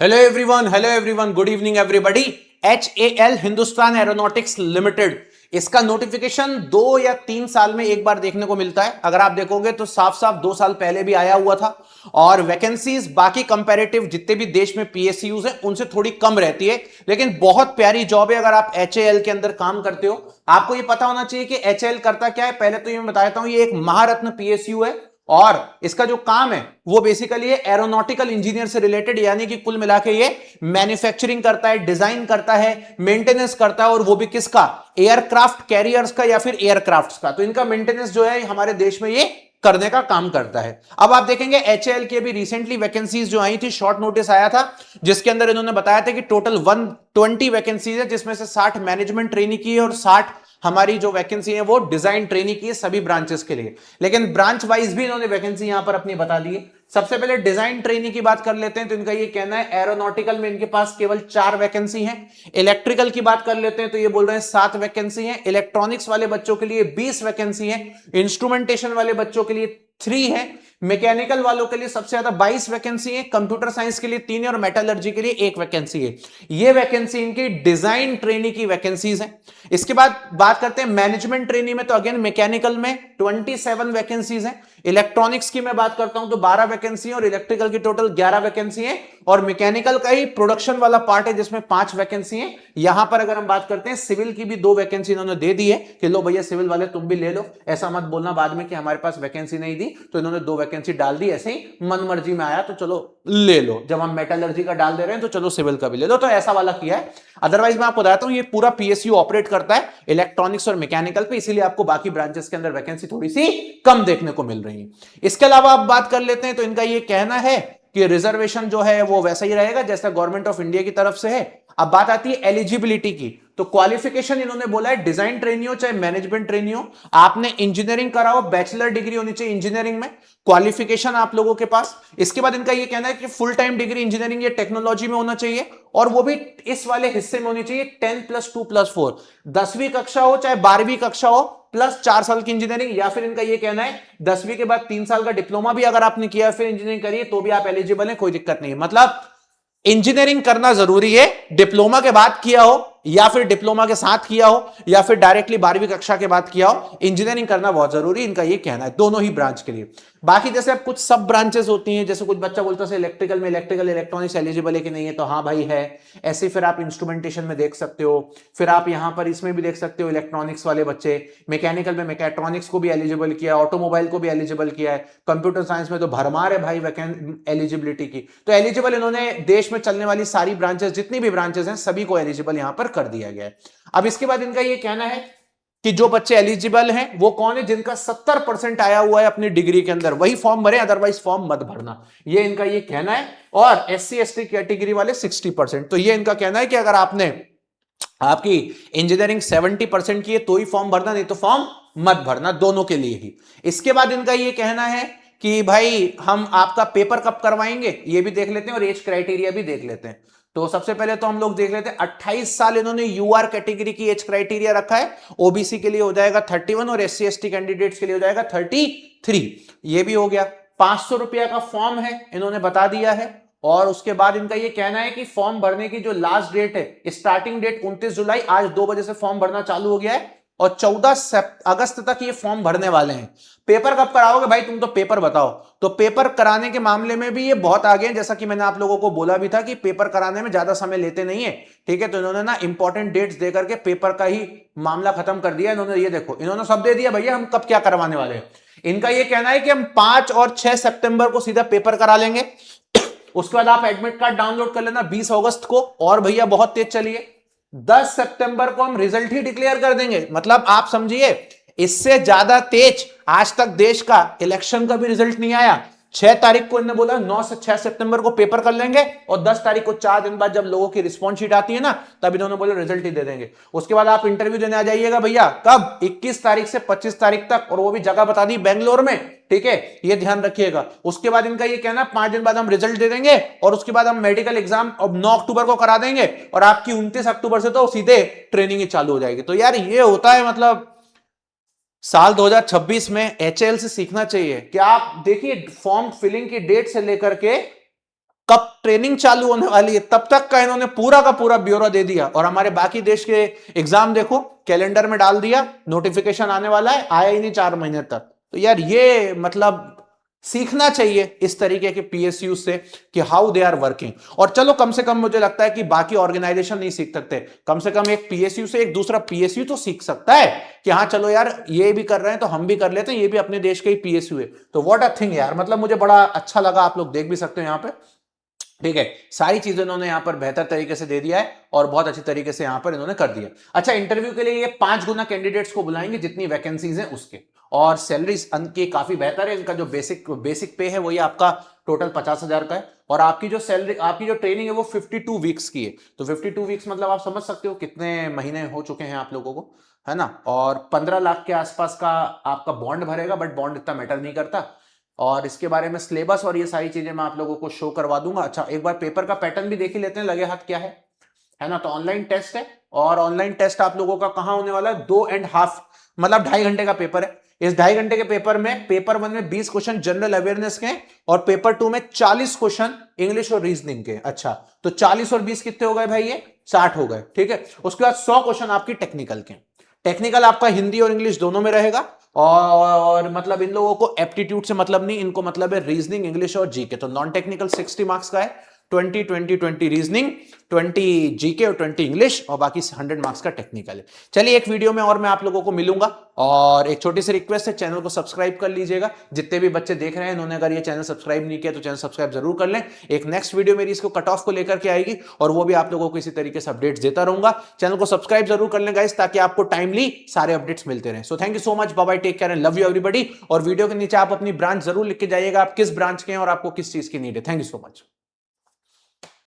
Hello everyone, good evening everybody. HAL Hindustan aeronautics limited, इसका notification 2 या 3 साल में एक बार देखने को मिलता है। अगर आप देखोगे तो साफ साफ 2 साल पहले भी आया हुआ था और वैकेंसीज बाकी कंपैरेटिव जितने भी देश में PSUs हैं उनसे थोड़ी कम रहती है, लेकिन बहुत प्यारी जॉब है। अगर आप HAL के अंदर काम करते हो, आपको ये पता होना चाहिए कि HAL करता क्या है। पहले तो ये मैं बताता हूं, ये एक महारत्न PSU है और इसका जो काम है वो बेसिकली है एरोनॉटिकल इंजीनियर से रिलेटेड, यानी कि कुल मिला के ये मैन्युफैक्चरिंग करता है, डिजाइन करता है, मेंटेनेंस करता है, और वो भी किसका? एयरक्राफ्ट कैरियर्स का या फिर एयरक्राफ्ट्स का। तो इनका मेंटेनेंस जो है हमारे देश में ये करने का काम करता है। अब आप देखेंगे HAL की भी रिसेंटली वैकेंसीज जो आई थी, शॉर्ट नोटिस आया था जिसके अंदर इन्होंने बताया था कि टोटल 120 वैकेंसीज है, जिसमें से 60 मैनेजमेंट ट्रेनी की है और 60 हमारी जो वैकेंसी है वो डिजाइन ट्रेनी की है, सभी ब्रांचेस के लिए। लेकिन ब्रांच वाइज भी इन्होंने वैकेंसी यहां पर अपनी बता दी है। सबसे पहले डिजाइन ट्रेनी की बात कर लेते हैं, तो इनका ये कहना है एरोनॉटिकल में इनके पास केवल 4 वैकेंसी हैं। इलेक्ट्रिकल की बात कर लेते हैं तो ये बोल रहे हैं 7 वैकेंसी हैं। इलेक्ट्रॉनिक्स वाले बच्चों के लिए 20 वैकेंसी है। इंस्ट्रूमेंटेशन वाले बच्चों के लिए 3 है। मैकेनिकल वालों के लिए सबसे ज्यादा 22 वैकेंसी है। कंप्यूटर साइंस के लिए 3 है और मेटलर्जी के लिए 1 वैकेंसी है। ये वैकेंसी इनकी डिजाइन ट्रेनी की वैकेंसीज है। इसके बाद बात करते हैं मैनेजमेंट ट्रेनी में, तो अगेन मैकेनिकल में 27 वैकेंसीज हैं। इलेक्ट्रॉनिक्स की मैं बात करता हूं तो 12 वैकेंसी है और इलेक्ट्रिकल की टोटल 11 वैकेंसी है। और मैकेनिकल का ही प्रोडक्शन वाला पार्ट है जिसमें 5 वैकेंसी है। यहां पर अगर हम बात करते हैं सिविल की भी 2 वैकेंसी इन्होंने दे दी है कि लो भैया सिविल वाले तुम भी ले लो, ऐसा मत बोलना बाद में कि हमारे पास वैकेंसी नहीं दी। तो इन्होंने 2 वैकेंसी डाल दी, ऐसे ही मन मर्जी में आया तो चलो ले लो। जब हम मेटलर्जी का डाल दे रहे हैं तो चलो सिविल का भी ले लो, तो ऐसा वाला किया है। अदरवाइज मैं आपको बताता हूं ये पूरा PSU ऑपरेट करता है इलेक्ट्रॉनिक्स और मैकेनिकल पे, इसीलिए आपको बाकी ब्रांचेस के अंदर वैकेंसी थोड़ी सी कम देखने को मिल रही है। इसके अलावा आप बात कर लेते हैं तो इनका ये कहना है कि रिजर्वेशन जो है वो वैसा ही रहेगा जैसा गवर्नमेंट ऑफ इंडिया की तरफ से है। अब बात आती है एलिजिबिलिटी की, तो क्वालिफिकेशन इन्होंने बोला है डिजाइन ट्रेनी हो चाहे मैनेजमेंट ट्रेनी हो, आपने इंजीनियरिंग करा हो, बैचलर डिग्री होनी चाहिए इंजीनियरिंग में, क्वालिफिकेशन आप लोगों के पास। इसके बाद इनका ये कहना है कि फुल टाइम डिग्री इंजीनियरिंग या टेक्नोलॉजी में होना चाहिए, और वो भी इस वाले हिस्से में होनी चाहिए 10+2+4, 10वीं कक्षा हो चाहे 12वीं कक्षा हो, प्लस 4 साल की इंजीनियरिंग, या फिर इनका ये कहना है 10वीं के बाद 3 साल का डिप्लोमा भी अगर आपने किया फिर इंजीनियरिंग करिए तो भी आप एलिजिबल है, कोई दिक्कत नहीं है। मतलब इंजीनियरिंग करना जरूरी है, डिप्लोमा के बाद किया हो या फिर डिप्लोमा के साथ किया हो या फिर डायरेक्टली 12वीं कक्षा के बाद किया हो, इंजीनियरिंग करना बहुत जरूरी है, इनका ये कहना है दोनों ही ब्रांच के लिए। बाकी जैसे अब कुछ सब ब्रांचेस होती हैं, जैसे कुछ बच्चा बोलता है इलेक्ट्रिकल में इलेक्ट्रिकल इलेक्ट्रॉनिक्स एलिजिबल है कि नहीं है, तो हाँ भाई है। ऐसे फिर आप इंस्ट्रूमेंटेशन में देख सकते हो, फिर आप यहां पर इसमें भी देख सकते हो इलेक्ट्रॉनिक्स वाले बच्चे, मैकेनिकल में मैकेट्रॉनिक्स को भी एलिजिबल किया है, ऑटोमोबाइल को भी एलिजिबल किया है, कंप्यूटर साइंस में तो भरमार है भाई एलिजिबिलिटी की। तो एलिजिबल इन्होंने देश में चलने वाली सारी ब्रांचेस, जितनी भी ब्रांचेस हैं सभी को एलिजिबल यहां पर कर दिया गया है। अब इसके बाद इनका यह कहना है कि जो बच्चे एलिजिबल हैं वो कौन है? जिनका 70% आया हुआ है अपनी डिग्री के अंदर, वही फॉर्म भरे, अदरवाइज फॉर्म मत भरना, ये इनका ये कहना है। और SC ST कैटेगरी वाले 60%। तो ये इनका कहना है कि अगर आपने आपकी इंजीनियरिंग 70% की है तो ही फॉर्म भरना, नहीं तो फॉर्म मत भरना, दोनों के लिए ही। इसके बाद इनका ये कहना है कि भाई हम आपका पेपर कब करवाएंगे ये भी देख लेते हैं और एज क्राइटेरिया भी देख लेते हैं। तो सबसे पहले तो हम लोग देख लेते हैं, 28 साल इन्होंने UR कैटेगरी की एज क्राइटेरिया रखा है। OBC के लिए हो जाएगा 31 और SC ST कैंडिडेट्स के लिए हो जाएगा 33। ये भी हो गया। 500 रुपया का फॉर्म है इन्होंने बता दिया है। और उसके बाद इनका ये कहना है कि फॉर्म भरने की जो लास्ट डेट है, स्टार्टिंग डेट 29 जुलाई, आज 2 बजे से फॉर्म भरना चालू हो गया है और 14 अगस्त तक ये फॉर्म भरने वाले हैं। पेपर कब कराओगे भाई, तुम तो पेपर बताओ। तो पेपर कराने के मामले में भी ये बहुत आगे हैं, जैसा कि मैंने आप लोगों को बोला भी था कि पेपर कराने में ज्यादा समय लेते नहीं है, ठीक है। तो इन्होंने ना इंपॉर्टेंट डेट्स दे करके पेपर का ही मामला खत्म कर दिया इन्होंने। ये देखो इन्होंने सब दे दिया भैया, हम कब क्या करवाने वाले हैं। इनका ये कहना है कि हम 5 और 6 सितंबर को सीधा पेपर करा लेंगे, उसके बाद आप एडमिट कार्ड डाउनलोड कर लेना 20 अगस्त को, और भैया बहुत तेज चलिए 10 सितंबर को हम रिजल्ट ही डिक्लेयर कर देंगे। मतलब आप समझिए इससे ज्यादा तेज आज तक देश का इलेक्शन का भी रिजल्ट नहीं आया। 6 तारीख को इन्होंने बोला 9 से 6 सितंबर को पेपर कर लेंगे और 10 तारीख को 4 दिन बाद जब लोगों की रिस्पॉन्स शीट आती है ना, तब इन्होंने बोला रिजल्ट ही दे देंगे। उसके बाद आप इंटरव्यू देने आ जाइएगा भैया, कब? 21 तारीख से 25 तारीख तक, और वो भी जगह बता दी बेंगलोर में, ठीक है, ये ध्यान रखिएगा। उसके बाद इनका ये कहना 5 दिन बाद हम रिजल्ट दे देंगे और उसके बाद हम मेडिकल एग्जाम अब 9 अक्टूबर को करा देंगे और आपकी 29 अक्टूबर से तो सीधे ट्रेनिंग ही चालू हो जाएगी। तो यार ये होता है, मतलब साल 2026 में HAL से सीखना चाहिए कि आप देखिए फॉर्म फिलिंग की डेट से लेकर के कब ट्रेनिंग चालू होने वाली है तब तक का इन्होंने पूरा का पूरा ब्यौरा दे दिया। और हमारे बाकी देश के एग्जाम देखो, कैलेंडर में डाल दिया, नोटिफिकेशन आने वाला है, आया ही नहीं 4 महीने तक। तो यार ये मतलब सीखना चाहिए इस तरीके के पीएसयू से कि हाउ दे आर वर्किंग। और चलो कम से कम मुझे लगता है कि बाकी ऑर्गेनाइजेशन नहीं सीख सकते, कम से कम एक पीएसयू से एक दूसरा पीएसयू तो सीख सकता है कि हाँ चलो यार ये भी कर रहे हैं तो हम भी कर लेते हैं, ये भी अपने देश के ही पीएसयू है। तो व्हाट अ थिंग यार, मतलब मुझे बड़ा अच्छा लगा। आप लोग देख भी सकते हो यहाँ पे, ठीक है, सारी चीजें इन्होंने यहां पर बेहतर तरीके से दे दिया है और बहुत अच्छी तरीके से यहां पर इन्होंने कर दिया। अच्छा, इंटरव्यू के लिए ये 5 गुना कैंडिडेट्स को बुलाएंगे जितनी वैकेंसीज हैं उसके, और सैलरीज की काफी बेहतर है। इनका जो बेसिक पे है वो ये आपका टोटल 50,000 का है, और आपकी जो सैलरी, आपकी जो ट्रेनिंग है वो 52 वीक्स की है। तो 52 वीक्स मतलब आप समझ सकते हो कितने महीने हो चुके हैं आप लोगों को, है ना। और 15 लाख के आसपास का आपका बॉन्ड भरेगा, बट बॉन्ड इतना मैटर नहीं करता। और इसके बारे में सिलेबस और ये सारी चीजें मैं आप लोगों को शो करवा दूंगा। अच्छा, एक बार पेपर का पैटर्न भी देख ही लेते हैं लगे हाथ क्या है ना। तो ऑनलाइन टेस्ट है, और ऑनलाइन टेस्ट आप लोगों का कहां होने वाला है, 2.5 मतलब 2.5 घंटे का पेपर है। इस 2.5 घंटे के पेपर में पेपर 1 में 20 क्वेश्चन जनरल अवेयरनेस के, और पेपर 2 में 40 क्वेश्चन इंग्लिश और रीजनिंग के। अच्छा, तो 40 और 20 कितने हो गए भाई, ये 60 हो गए, ठीक है। उसके बाद 100 क्वेश्चन आपकी टेक्निकल के। टेक्निकल आपका हिंदी और इंग्लिश दोनों में रहेगा, और मतलब इन लोगों को एप्टीट्यूड से मतलब नहीं, इनको मतलब है रीजनिंग, इंग्लिश और जीके। तो नॉन टेक्निकल 60 मार्क्स का है, 20 रीजनिंग, 20 जीके और 20 इंग्लिश, और बाकी 100 मार्क्स का टेक्निकल है। चलिए एक वीडियो में और मैं आप लोगों को मिलूंगा, और एक छोटी सी रिक्वेस्ट है, चैनल को सब्सक्राइब कर लीजिएगा। जितने भी बच्चे देख रहे हैं इन्होंने अगर ये चैनल सब्सक्राइब नहीं किया तो चैनल सब्सक्राइब जरूर कर लें। एक नेक्स्ट वीडियो मेरी इसको कट ऑफ को लेकर के आएगी, और वो भी आप लोगों को इसी तरीके से अपडेट्स देता रहूंगा। चैनल को सब्सक्राइब जरूर कर लें गाइस, ताकि आपको टाइमली सारे अपडेट्स मिलते रहे। So thank you so much, bye bye, take care and love you everybody. और वीडियो के नीचे आप अपनी ब्रांच जरूर लिख के जाइएगा, आप किस ब्रांच के हैं और आपको किस चीज की नीड है। Thank you so much.